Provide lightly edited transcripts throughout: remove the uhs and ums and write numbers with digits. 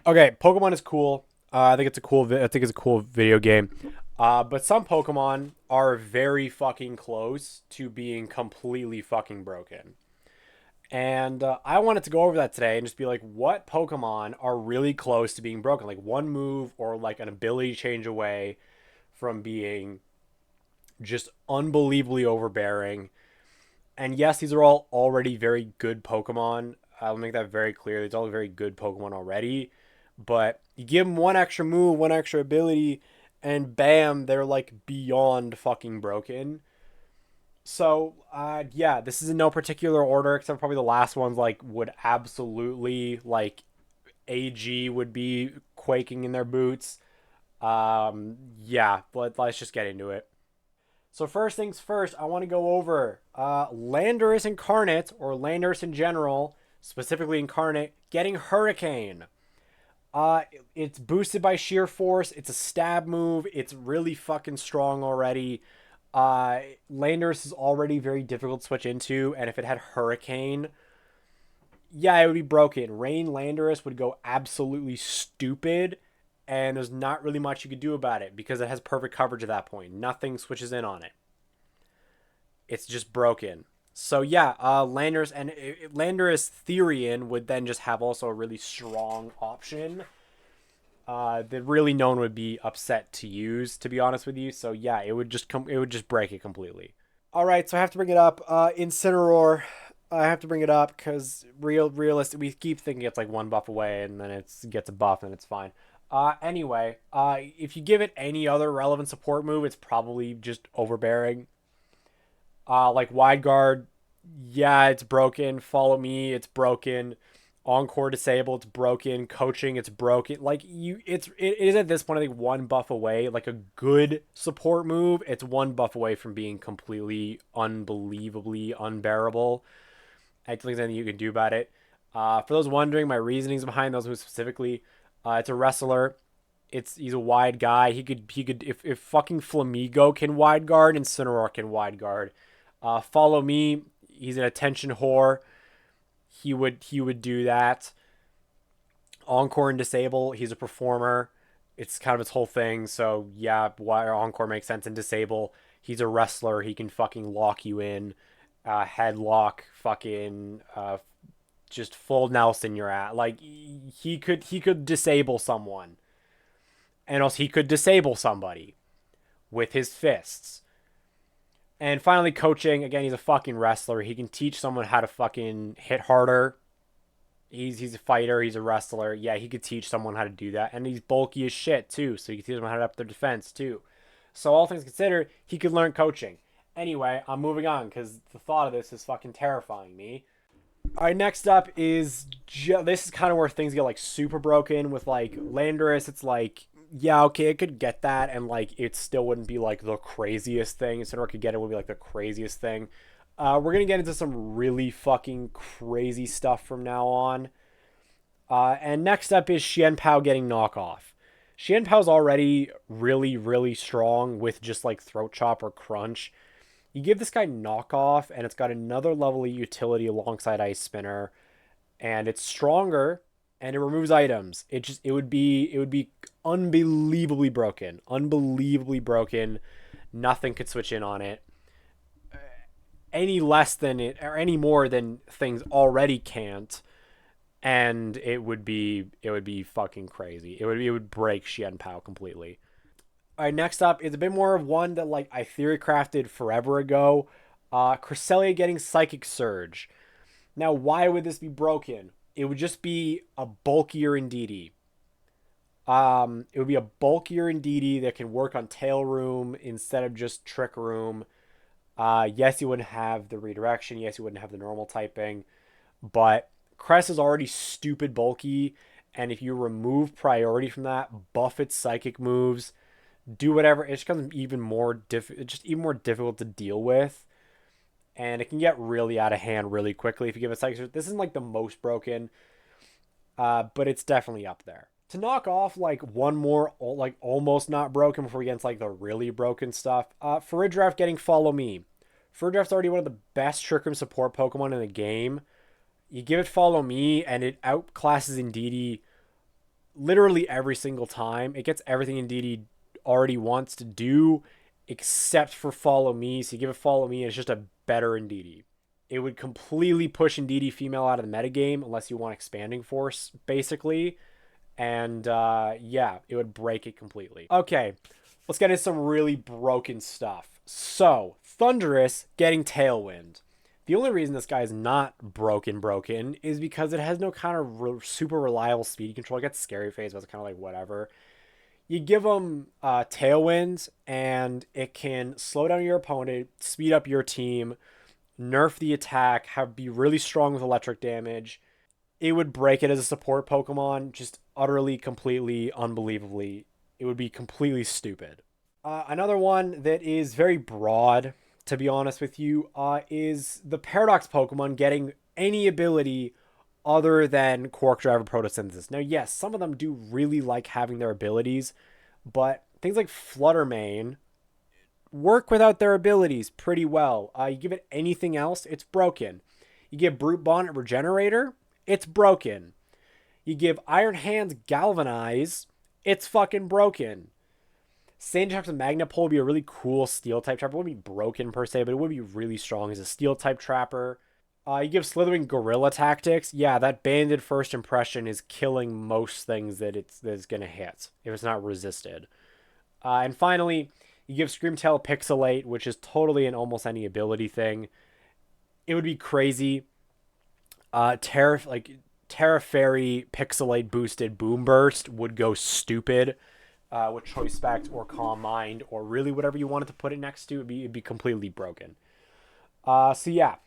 Okay, Pokemon is cool. I think it's a cool. I think it's a cool video game. But some Pokemon are very fucking close to being completely fucking broken. And I wanted to go over that today and just be like, what Pokemon are really close to being broken? Like one move or like an ability change away from being just unbelievably overbearing. And yes, these are all already very good Pokemon. I'll make that very clear. These are all very good Pokemon already. But you give them one extra move, one extra ability, and bam, they're like beyond fucking broken. So, yeah, this is in no particular order, except probably the last ones like would absolutely like AG would be quaking in their boots. Yeah, but let's just get into it. So first things first, I want to go over Landorus Incarnate or Landorus in general, specifically Incarnate, getting Hurricane. Uh, it's boosted by sheer force. It's a stab move. It's really fucking strong already. Landorus is already very difficult to switch into, and if it had Hurricane, yeah, it would be broken. Rain Landorus would go absolutely stupid, and there's not really much you could do about it because it has perfect coverage at that point. Nothing switches in on it. It's just broken. So yeah, Landorus and Landorus Therian would then just have also a really strong option that really no one would be upset to use, to be honest with you. So yeah, it would just break it completely. All right, so I have to bring it up. Incineroar, I have to bring it up because realistic. We keep thinking it's like one buff away, and then it gets a buff, and it's fine. Anyway, if you give it any other relevant support move, it's probably just overbearing. Like wide guard, yeah, it's broken. Follow me, it's broken. Encore disable, it's broken. Coaching, it's broken. Like it is at this point, I think one buff away. Like a good support move, it's one buff away from being completely unbelievably unbearable. I don't think there's anything you can do about it. For those wondering, my reasonings behind those moves specifically, it's a wrestler. He's a wide guy. He could if fucking Flamigo can wide guard and Incineroar can wide guard. Follow me. He's an attention whore. He would do that. Encore and disable. He's a performer. It's kind of his whole thing. So yeah, why Encore makes sense. And disable. He's a wrestler. He can fucking lock you in. Headlock. Fucking. Just full Nelson you're at. Like he could disable someone. And also he could disable somebody with his fists. And finally, coaching. Again, he's a fucking wrestler. He can teach someone how to fucking hit harder. He's a fighter. He's a wrestler. Yeah, he could teach someone how to do that. And he's bulky as shit, too. So he can teach them how to up their defense, too. So all things considered, he could learn coaching. Anyway, I'm moving on because the thought of this is fucking terrifying me. All right, next up is this is kind of where things get like super broken with like Landorus. It's like, yeah, okay, it could get that, and like it still wouldn't be like the craziest thing. Incineroar could get it, would be like the craziest thing. We're gonna get into some really fucking crazy stuff from now on. And next up is Xianpao getting knockoff. Xianpao's already really, really strong with just like throat chop or crunch. You give this guy knockoff, and it's got another level of utility alongside Ice Spinner, and it's stronger, and it removes items. It would be unbelievably broken, unbelievably broken. Nothing could switch in on it any less than it or any more than things already can't, and it would be fucking crazy. It would break Xian Pao completely. All right, next up is a bit more of one that like I theory crafted forever ago. Cresselia getting Psychic Surge. Now, why would this be broken? It would just be a bulkier Indeedee. It would be a bulkier Indeedee that can work on Tail Room instead of just Trick Room. Yes, you wouldn't have the redirection. Yes, you wouldn't have the normal typing. But Cress is already stupid bulky. And if you remove priority from that, buff its psychic moves, do whatever, it just becomes even more difficult to deal with. And it can get really out of hand really quickly if you give it psychic. This isn't like the most broken, but it's definitely up there. To knock off like one more like almost not broken before we get into like the really broken stuff. Farigiraf getting Follow Me. Farigiraf's already one of the best Trick Room support Pokemon in the game. You give it Follow Me and it outclasses Indeedee literally every single time. It gets everything Indeedee already wants to do, except for Follow Me. So you give it Follow Me, and it's just a better Indeedee. It would completely push Indeedee female out of the metagame unless you want Expanding Force, basically. And yeah, it would break it completely. Okay, let's get into some really broken stuff. So, Thunderous getting Tailwind. The only reason this guy is not broken is because it has no kind of super reliable speed control. It gets Scary Phase, but it's kind of like whatever. You give him Tailwind, and it can slow down your opponent, speed up your team, nerf the attack, be really strong with electric damage. It would break it as a support Pokemon, just utterly, completely, unbelievably. It would be completely stupid. Another one that is very broad, to be honest with you, is the Paradox Pokemon getting any ability other than Quark Driver Photosynthesis. Now, yes, some of them do really like having their abilities, but things like Fluttermane work without their abilities pretty well. You give it anything else, it's broken. You give Brute Bonnet Regenerator, it's broken. You give Iron Hands Galvanize, it's fucking broken. Sandshocks and Magnapole would be a really cool steel type trapper. It wouldn't be broken per se, but it would be really strong as a steel type trapper. You give Slithering Gorilla Tactics. Yeah, that banded first impression is killing most things that it's gonna hit if it's not resisted. And finally, you give Screamtail Pixelate, which is totally an almost any ability thing. It would be crazy. Terra Fairy Pixelate boosted Boom Burst would go stupid with Choice Spect or Calm Mind or really whatever you wanted to put it next to. It'd be completely broken. So yeah.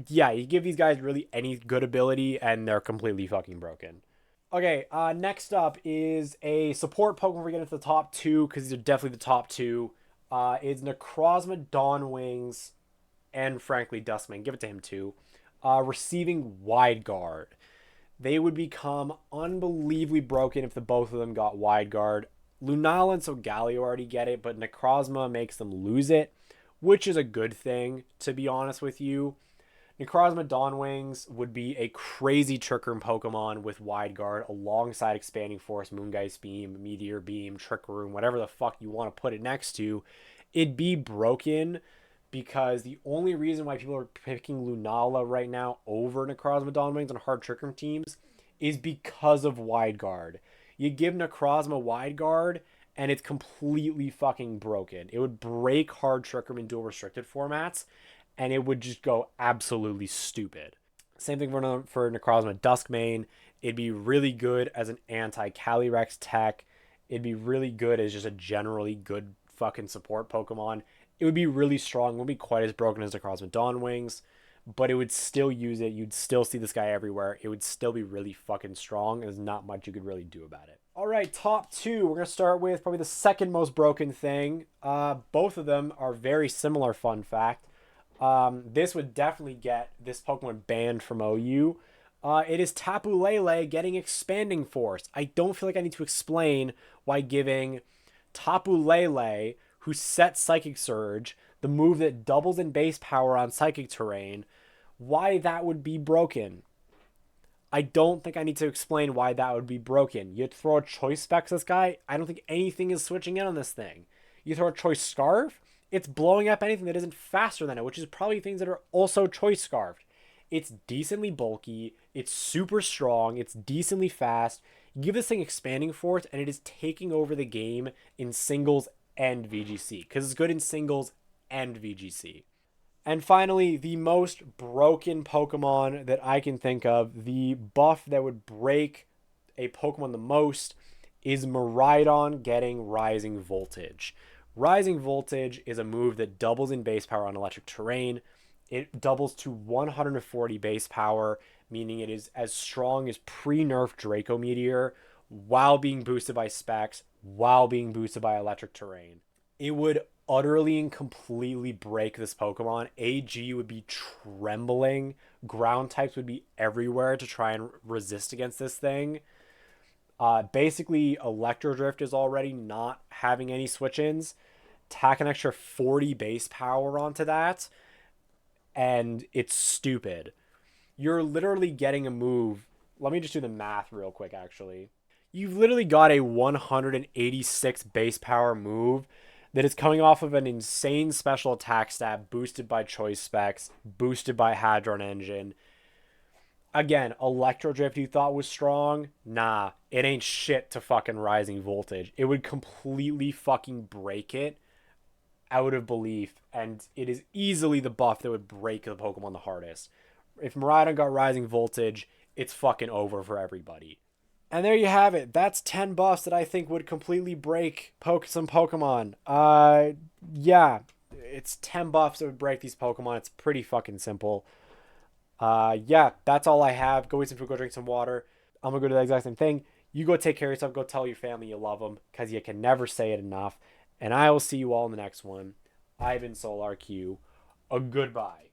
Yeah, you give these guys really any good ability and they're completely fucking broken. Okay, next up is a support Pokemon. We're getting to the top two because these are definitely the top two. Is Necrozma, Dawnwings, and frankly Duskman. Give it to him too. Receiving Wide Guard. They would become unbelievably broken if the both of them got Wide Guard. Lunala and Solgaleo already get it, but Necrozma makes them lose it, which is a good thing, to be honest with you. Necrozma Dawnwings would be a crazy Trick Room Pokemon with Wide Guard alongside Expanding Force, Moongeist Beam, Meteor Beam, Trick Room, whatever the fuck you want to put it next to. It'd be broken because the only reason why people are picking Lunala right now over Necrozma Dawnwings on hard Trick Room teams is because of Wide Guard. You give Necrozma Wide Guard and it's completely fucking broken. It would break hard Trick Room in dual restricted formats and it would just go absolutely stupid. Same thing for Necrozma Duskmane. It'd be really good as an anti-Calyrex tech. It'd be really good as just a generally good fucking support Pokemon. It would be really strong. It wouldn't be quite as broken as Necrozma Dawnwings, but it would still use it. You'd still see this guy everywhere. It would still be really fucking strong. There's not much you could really do about it. All right, top two. We're going to start with probably the second most broken thing. Both of them are very similar, fun fact. This would definitely get this Pokemon banned from OU. It is Tapu Lele getting Expanding Force. I don't feel like I need to explain why giving Tapu Lele, who sets Psychic Surge, the move that doubles in base power on Psychic terrain, why that would be broken. I don't think I need to explain why that would be broken. You throw a Choice Specs this guy, I don't think anything is switching in on this thing. You throw a Choice Scarf, it's blowing up anything that isn't faster than it, which is probably things that are also Choice Scarfed. It's decently bulky, it's super strong, it's decently fast. You give this thing Expanding Force, and it is taking over the game in singles and VGC, because it's good in singles and VGC. And finally, the most broken Pokemon that I can think of, the buff that would break a Pokemon the most, is Miraidon getting Rising Voltage. Rising Voltage is a move that doubles in base power on electric terrain. It doubles to 140 base power, meaning it is as strong as pre-nerf Draco Meteor while being boosted by specs, while being boosted by electric terrain. It would utterly and completely break this Pokemon. AG would be trembling. Ground types would be everywhere to try and resist against this thing. Basically, Electro Drift is already not having any switch-ins. Tack an extra 40 base power onto that, and it's stupid. You're literally getting a move. Let me just do the math real quick, actually. You've literally got a 186 base power move that is coming off of an insane special attack stat boosted by choice specs, boosted by Hadron Engine. Again, Electro Drift you thought was strong? Nah, it ain't shit to fucking Rising Voltage. It would completely fucking break it out of belief, and it is easily the buff that would break the Pokemon the hardest. If Miraidon got Rising Voltage, it's fucking over for everybody. And there you have it. That's 10 buffs that I think would completely break some Pokemon. Yeah, it's 10 buffs that would break these Pokemon. It's pretty fucking simple. Yeah, that's all I have. Go eat some food, go drink some water. I'm gonna go do the exact same thing. You go take care of yourself. Go tell your family you love them because you can never say it enough. And I will see you all in the next one. I've been SolarQ. A goodbye.